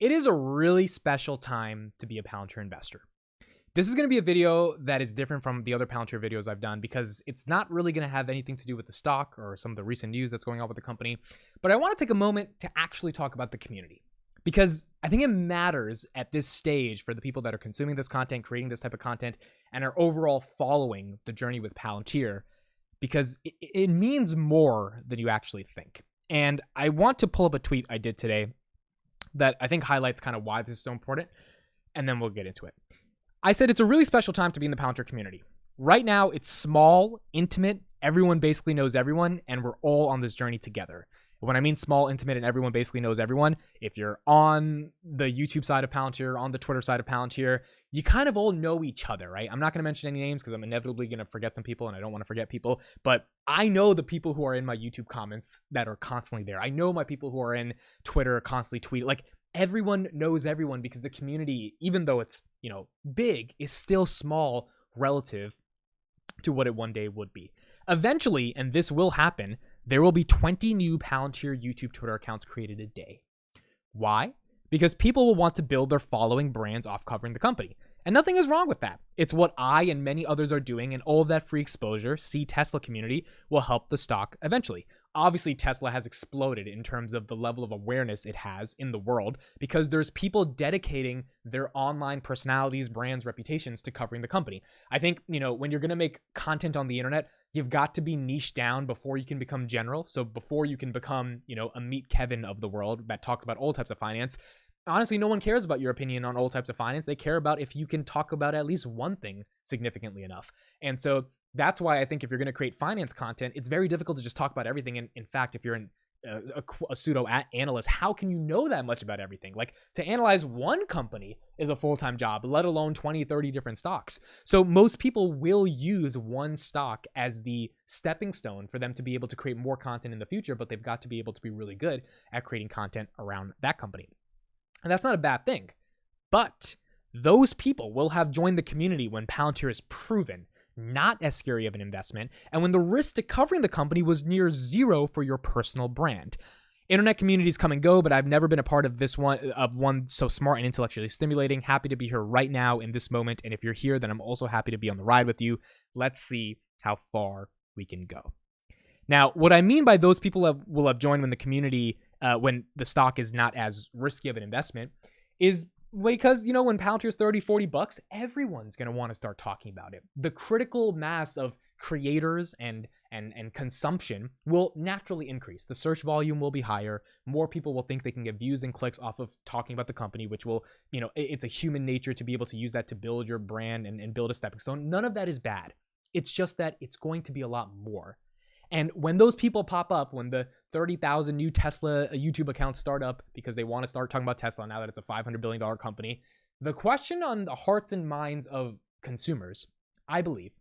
It is a really special time to be a Palantir investor. This is going to be a video that is different from the other Palantir videos I've done because it's not really going to have anything to do with the stock or some of the recent news that's going on with the company. But I want to take a moment to actually talk about the community because I think it matters at this stage for the people that are consuming this content, creating this type of content, and are overall following the journey with Palantir because it means more than you actually think. And I want to pull up a tweet I did today that I think highlights kind of why this is so important, and then we'll get into it. I said it's a really special time to be in the Palantir community. Right now, it's small, intimate, everyone basically knows everyone, and we're all on this journey together. When I mean small, intimate, and everyone basically knows everyone, if you're on the YouTube side of Palantir, on the Twitter side of Palantir, you kind of all know each other, right? I'm not going to mention any names because I'm inevitably going to forget some people and I don't want to forget people, but I know the people who are in my YouTube comments that are constantly there. I know my people who are in Twitter constantly tweet. Like, everyone knows everyone because the community, even though it's, big, is still small relative to what it one day would be. Eventually, and this will happen, there will be 20 new Palantir YouTube Twitter accounts created a day. Why? Because people will want to build their following brands off covering the company. And nothing is wrong with that. It's what I and many others are doing, and all of that free exposure, see Tesla community, will help the stock eventually. Obviously, Tesla has exploded in terms of the level of awareness it has in the world because there's people dedicating their online personalities, brands, reputations to covering the company. I think, when you're going to make content on the internet, you've got to be niche down before you can become general. So before you can become, a Meet Kevin of the world that talks about all types of finance. Honestly, no one cares about your opinion on all types of finance. They care about if you can talk about at least one thing significantly enough. And so that's why I think if you're going to create finance content, it's very difficult to just talk about everything. And in fact, if you're a pseudo analyst, how can you know that much about everything? Like, to analyze one company is a full-time job, let alone 20, 30 different stocks. So most people will use one stock as the stepping stone for them to be able to create more content in the future, but they've got to be able to be really good at creating content around that company. And that's not a bad thing. But those people will have joined the community when Palantir is proven not as scary of an investment, and when the risk to covering the company was near zero for your personal brand. Internet communities come and go, but I've never been a part of one so smart and intellectually stimulating. Happy to be here right now in this moment, and if you're here, then I'm also happy to be on the ride with you. Let's see how far we can go. Now, what I mean by those people will have joined when the community, when the stock is not as risky of an investment, is because, when Palantir's 30, 40 bucks, everyone's going to want to start talking about it. The critical mass of creators and consumption will naturally increase. The search volume will be higher. More people will think they can get views and clicks off of talking about the company, which will, it's a human nature to be able to use that to build your brand and build a stepping stone. None of that is bad. It's just that it's going to be a lot more. And when those people pop up, when the 30,000 new Tesla YouTube accounts start up because they want to start talking about Tesla now that it's a $500 billion company, the question on the hearts and minds of consumers, I believe,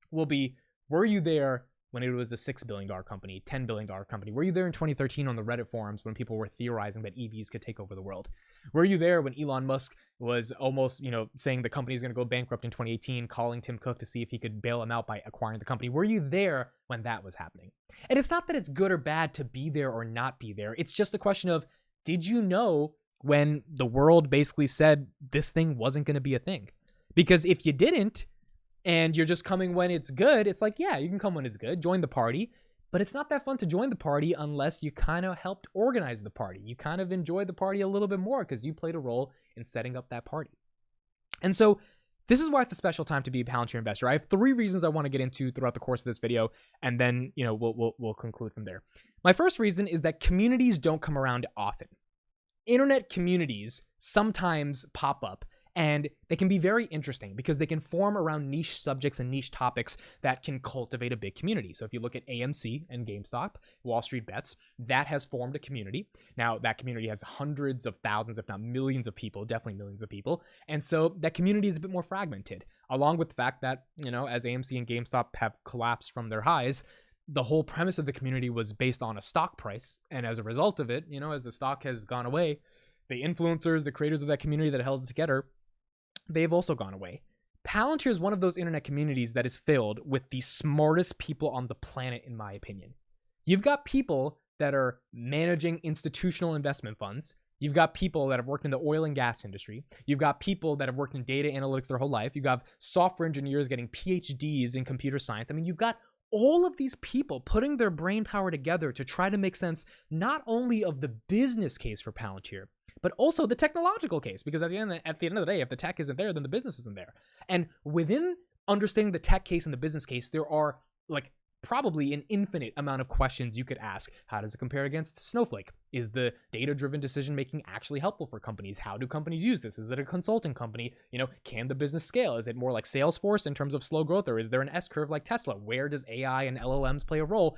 will be, were you there when it was a $6 billion company, $10 billion company? Were you there in 2013 on the Reddit forums when people were theorizing that EVs could take over the world? Were you there when Elon Musk was almost, saying the company is going to go bankrupt in 2018, calling Tim Cook to see if he could bail him out by acquiring the company? Were you there when that was happening? And it's not that it's good or bad to be there or not be there. It's just a question of, did you know when the world basically said this thing wasn't going to be a thing? Because if you didn't, and you're just coming when it's good, it's like, yeah, you can come when it's good, join the party, but it's not that fun to join the party unless you kind of helped organize the party. You kind of enjoy the party a little bit more because you played a role in setting up that party. And so this is why it's a special time to be a Palantir investor. I have 3 reasons I want to get into throughout the course of this video, and then, we'll conclude from there. My first reason is that communities don't come around often. Internet communities sometimes pop up, and they can be very interesting because they can form around niche subjects and niche topics that can cultivate a big community. So if you look at AMC and GameStop, Wall Street Bets, that has formed a community. Now, that community has hundreds of thousands, if not millions of people, definitely millions of people. And so that community is a bit more fragmented, along with the fact that, as AMC and GameStop have collapsed from their highs, the whole premise of the community was based on a stock price. And as a result of it, as the stock has gone away, the influencers, the creators of that community that held it together, they've also gone away. Palantir is one of those internet communities that is filled with the smartest people on the planet, in my opinion. You've got people that are managing institutional investment funds. You've got people that have worked in the oil and gas industry. You've got people that have worked in data analytics their whole life. You've got software engineers getting PhDs in computer science. I mean, you've got all of these people putting their brain power together to try to make sense not only of the business case for Palantir, but also the technological case. Because at the end of the day, if the tech isn't there, then the business isn't there. And within understanding the tech case and the business case, there are like probably an infinite amount of questions you could ask. How does it compare against Snowflake? Is the data-driven decision-making actually helpful for companies? How do companies use this? Is it a consulting company? Can the business scale? Is it more like Salesforce in terms of slow growth, or is there an S-curve like Tesla? Where does AI and LLMs play a role?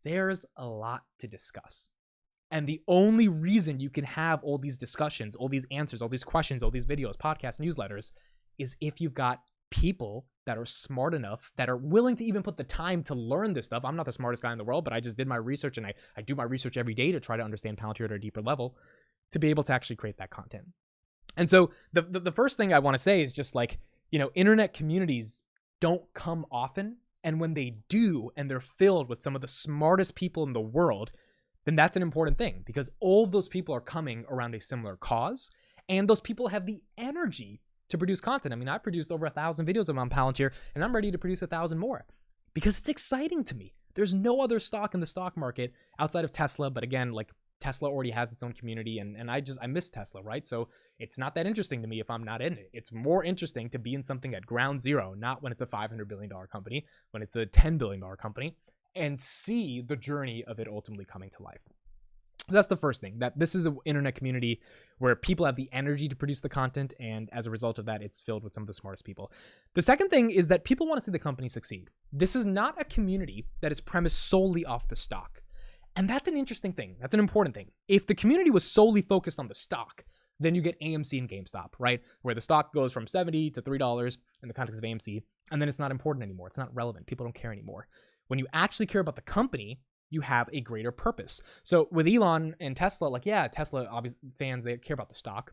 There's a lot to discuss. And the only reason you can have all these discussions, all these answers, all these questions, all these videos, podcasts, newsletters, is if you've got people that are smart enough, that are willing to even put the time to learn this stuff. I'm not the smartest guy in the world, but I just did my research, and I do my research every day to try to understand Palantir at a deeper level to be able to actually create that content. And so the first thing I want to say is just like, internet communities don't come often. And when they do, and they're filled with some of the smartest people in the world, then that's an important thing, because all of those people are coming around a similar cause. And those people have the energy to produce content. I mean, I've produced over 1,000 videos on Palantir, and I'm ready to produce 1,000 more because it's exciting to me. There's no other stock in the stock market outside of Tesla. But again, like Tesla already has its own community, and I miss Tesla, right? So it's not that interesting to me if I'm not in it. It's more interesting to be in something at ground zero, not when it's a $500 billion company, when it's a $10 billion company, and see the journey of it ultimately coming to life. That's the first thing, that this is an internet community where people have the energy to produce the content, and as a result of that, it's filled with some of the smartest people. The second thing is that people want to see the company succeed. This is not a community that is premised solely off the stock. And that's an interesting thing. That's an important thing. If the community was solely focused on the stock, then you get AMC and GameStop, right? Where the stock goes from $70 to $3 in the context of AMC, and then it's not important anymore. It's not relevant. People don't care anymore. When you actually care about the company, you have a greater purpose. So with Elon and Tesla, Tesla obviously fans, they care about the stock.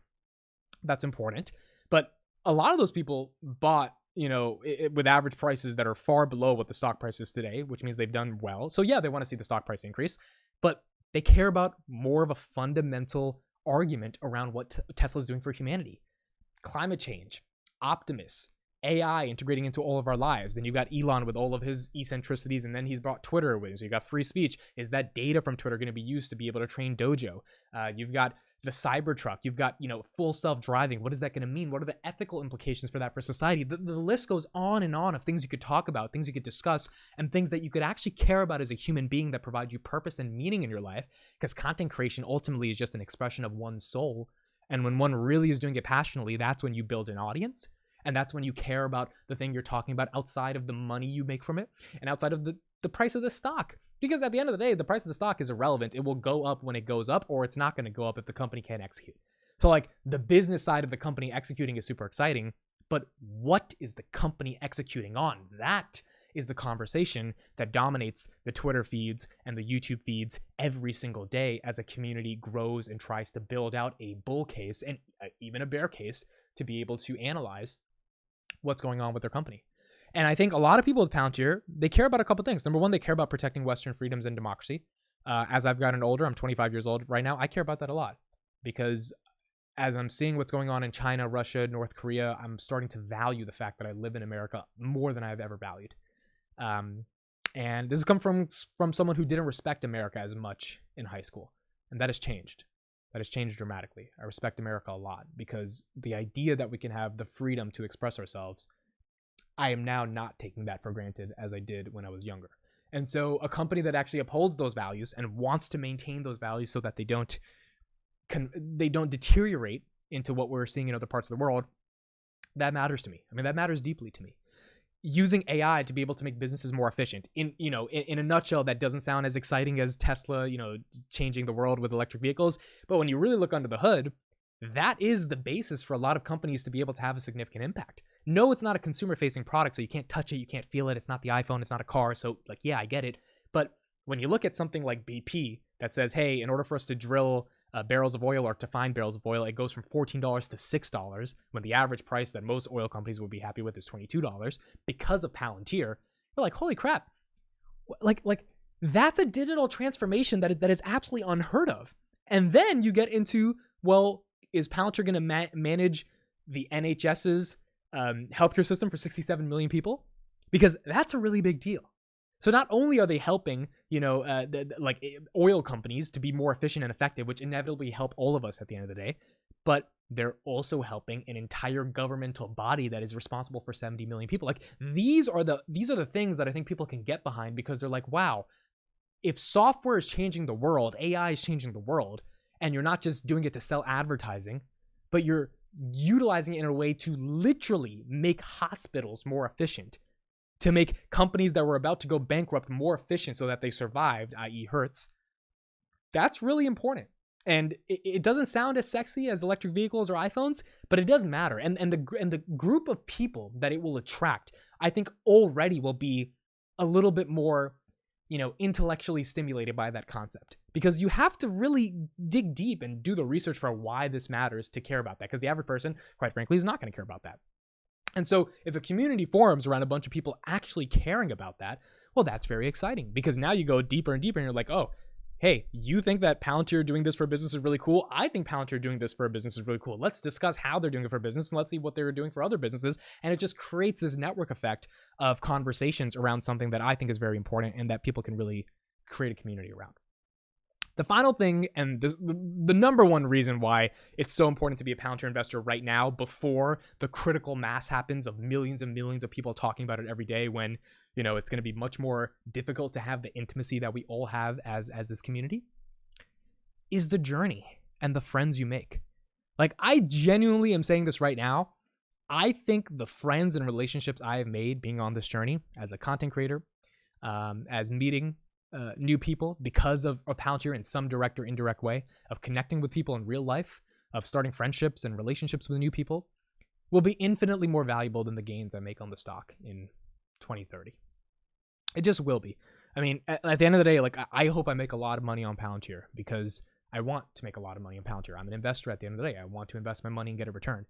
That's important. But a lot of those people bought, with average prices that are far below what the stock price is today, which means they've done well. So yeah, they want to see the stock price increase, but they care about more of a fundamental argument around what Tesla is doing for humanity. Climate change, Optimus, AI integrating into all of our lives. Then you've got Elon with all of his eccentricities, and then he's brought Twitter with. So you've got free speech. Is that data from Twitter going to be used to be able to train Dojo? You've got the Cybertruck. You've got, full self-driving. What is that going to mean? What are the ethical implications for that for society? The list goes on and on of things you could talk about, things you could discuss, and things that you could actually care about as a human being that provide you purpose and meaning in your life, because content creation ultimately is just an expression of one's soul. And when one really is doing it passionately, that's when you build an audience. And that's when you care about the thing you're talking about outside of the money you make from it and outside of the price of the stock. Because at the end of the day, the price of the stock is irrelevant. It will go up when it goes up, or it's not going to go up if the company can't execute. So like the business side of the company executing is super exciting, but what is the company executing on? That is the conversation that dominates the Twitter feeds and the YouTube feeds every single day as a community grows and tries to build out a bull case and even a bear case to be able to analyze what's going on with their company. And I think a lot of people with Palantir, they care about a couple things. Number one, they care about protecting Western freedoms and democracy. As I've gotten older, I'm 25 years old right now, I care about that a lot, because as I'm seeing what's going on in China, Russia, North Korea, I'm starting to value the fact that I live in America more than I've ever valued. And this has come from someone who didn't respect America as much in high school. And that has changed. That has changed dramatically. I respect America a lot, because the idea that we can have the freedom to express ourselves, I am now not taking that for granted as I did when I was younger. And so a company that actually upholds those values and wants to maintain those values so that they don't deteriorate into what we're seeing in other parts of the world, that matters to me. I mean, that matters deeply to me. Using AI to be able to make businesses more efficient. In a nutshell, that doesn't sound as exciting as Tesla, changing the world with electric vehicles. But when you really look under the hood, that is the basis for a lot of companies to be able to have a significant impact. No, it's not a consumer-facing product, so you can't touch it, you can't feel it. It's not the iPhone, it's not a car. So, yeah, I get it. But when you look at something like BP that says, hey, in order for us to drill barrels of oil or to find barrels of oil, it goes from $14 to $6, when the average price that most oil companies would be happy with is $22 because of Palantir. We're like, holy crap. Like that's a digital transformation that is absolutely unheard of. And then you get into Well, is Palantir going to manage the NHS's healthcare system for 67 million people? Because that's a really big deal. So not only are they helping, like oil companies to be more efficient and effective, which inevitably help all of us at the end of the day, but they're also helping an entire governmental body that is responsible for 70 million people. Like these are the things that I think people can get behind, because they're like, wow, if software is changing the world, AI is changing the world, and you're not just doing it to sell advertising, but you're utilizing it in a way to literally make hospitals more efficient, to make companies that were about to go bankrupt more efficient so that they survived, i.e. Hertz. That's really important. And it doesn't sound as sexy as electric vehicles or iPhones, but it doesn't matter. And the group of people that it will attract, I think already will be a little bit more, intellectually stimulated by that concept, because you have to really dig deep and do the research for why this matters to care about that. Because the average person, quite frankly, is not going to care about that. And so if a community forms around a bunch of people actually caring about that, well, that's very exciting, because now you go deeper and deeper and you're like, oh, hey, you think that Palantir doing this for a business is really cool? I think Palantir doing this for a business is really cool. Let's discuss how they're doing it for a business, and let's see what they're doing for other businesses. And it just creates this network effect of conversations around something that I think is very important and that people can really create a community around. The final thing, and the number one reason why it's so important to be a Palantir investor right now, before the critical mass happens of millions and millions of people talking about it every day, when it's going to be much more difficult to have the intimacy that we all have as this community, is the journey and the friends you make. Like, I genuinely am saying this right now. I think the friends and relationships I have made being on this journey as a content creator, as meeting new people because of Palantir in some direct or indirect way, of connecting with people in real life, of starting friendships and relationships with new people, will be infinitely more valuable than the gains I make on the stock in 2030. It just will be. I mean, at the end of the day, like, I hope I make a lot of money on Palantir, because I want to make a lot of money on Palantir. I'm an investor at the end of the day. I want to invest my money and get a return.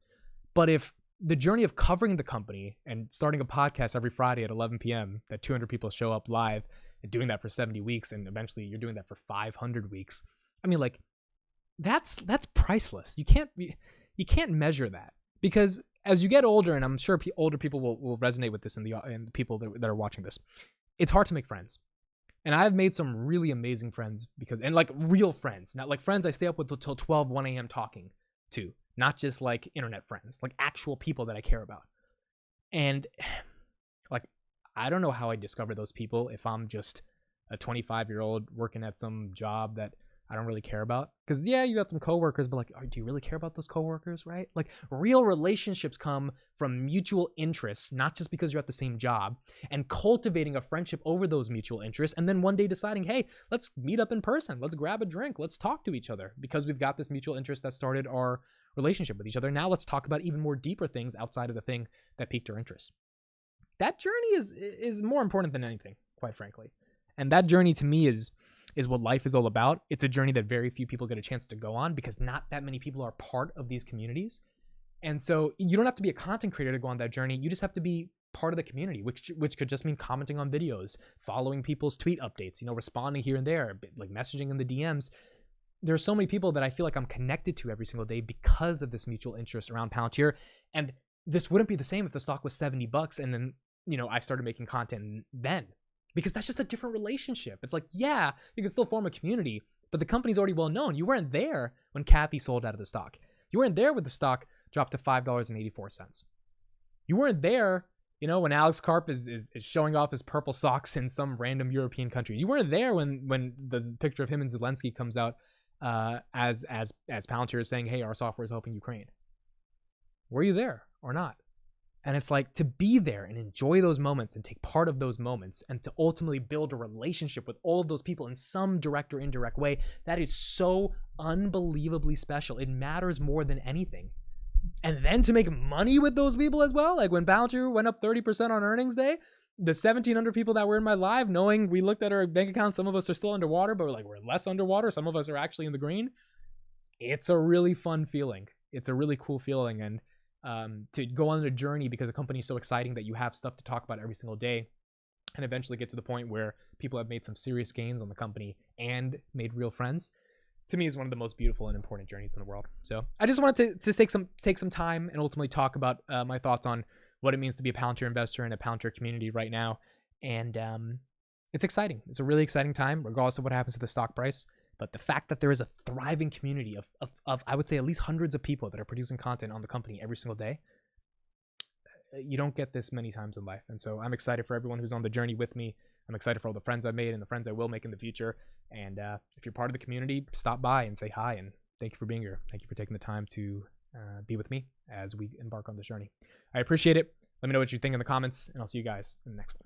But if the journey of covering the company and starting a podcast every Friday at 11 p.m. that 200 people show up live, and doing that for 70 weeks, and eventually you're doing that for 500 weeks. I mean, like, that's priceless. You can't measure that, because as you get older, and I'm sure older people will resonate with this, and the people that are watching this, it's hard to make friends. And I've made some really amazing friends, and like real friends, not like friends I stay up with until 12, 1 a.m. talking to, not just like internet friends, like actual people that I care about. And like, I don't know how I discover those people if I'm just a 25-year-old working at some job that I don't really care about. Because yeah, you got some coworkers, but like, do you really care about those coworkers, right? Like, real relationships come from mutual interests, not just because you're at the same job, and cultivating a friendship over those mutual interests, and then one day deciding, hey, let's meet up in person, let's grab a drink, let's talk to each other, because we've got this mutual interest that started our relationship with each other. Now let's talk about even more deeper things outside of the thing that piqued our interest. That journey is more important than anything, quite frankly. And that journey to me is what life is all about. It's a journey that very few people get a chance to go on, because not that many people are part of these communities. And so you don't have to be a content creator to go on that journey. You just have to be part of the community, which could just mean commenting on videos, following people's tweet updates, responding here and there, like messaging in the DMs. There's so many people that I feel like I'm connected to every single day because of this mutual interest around Palantir. And this wouldn't be the same if the stock was $70 and then, I started making content then, because that's just a different relationship. It's like, yeah, you can still form a community, but the company's already well known. You weren't there when Kathy sold out of the stock. You weren't there when the stock dropped to $5.84. You weren't there, when Alex Karp is showing off his purple socks in some random European country. You weren't there when the picture of him and Zelensky comes out as Palantir is saying, hey, our software is helping Ukraine. Were you there or not? And it's like, to be there and enjoy those moments and take part of those moments, and to ultimately build a relationship with all of those people in some direct or indirect way, that is so unbelievably special. It matters more than anything. And then to make money with those people as well. Like when Palantir went up 30% on earnings day, the 1,700 people that were in my live, knowing we looked at our bank account, some of us are still underwater, but we're less underwater. Some of us are actually in the green. It's a really fun feeling. It's a really cool feeling. And to go on a journey because a company is so exciting that you have stuff to talk about every single day, and eventually get to the point where people have made some serious gains on the company and made real friends. to me is one of the most beautiful and important journeys in the world. So I just wanted to take some time and ultimately talk about my thoughts on what it means to be a Palantir investor in a Palantir community right now. And it's exciting. It's a really exciting time, regardless of what happens to the stock price. But the fact that there is a thriving community of I would say at least hundreds of people that are producing content on the company every single day, you don't get this many times in life. And so I'm excited for everyone who's on the journey with me. I'm excited for all the friends I've made and the friends I will make in the future. And if you're part of the community, stop by and say hi. And thank you for being here. Thank you for taking the time to be with me as we embark on this journey. I appreciate it. Let me know what you think in the comments, and I'll see you guys in the next one.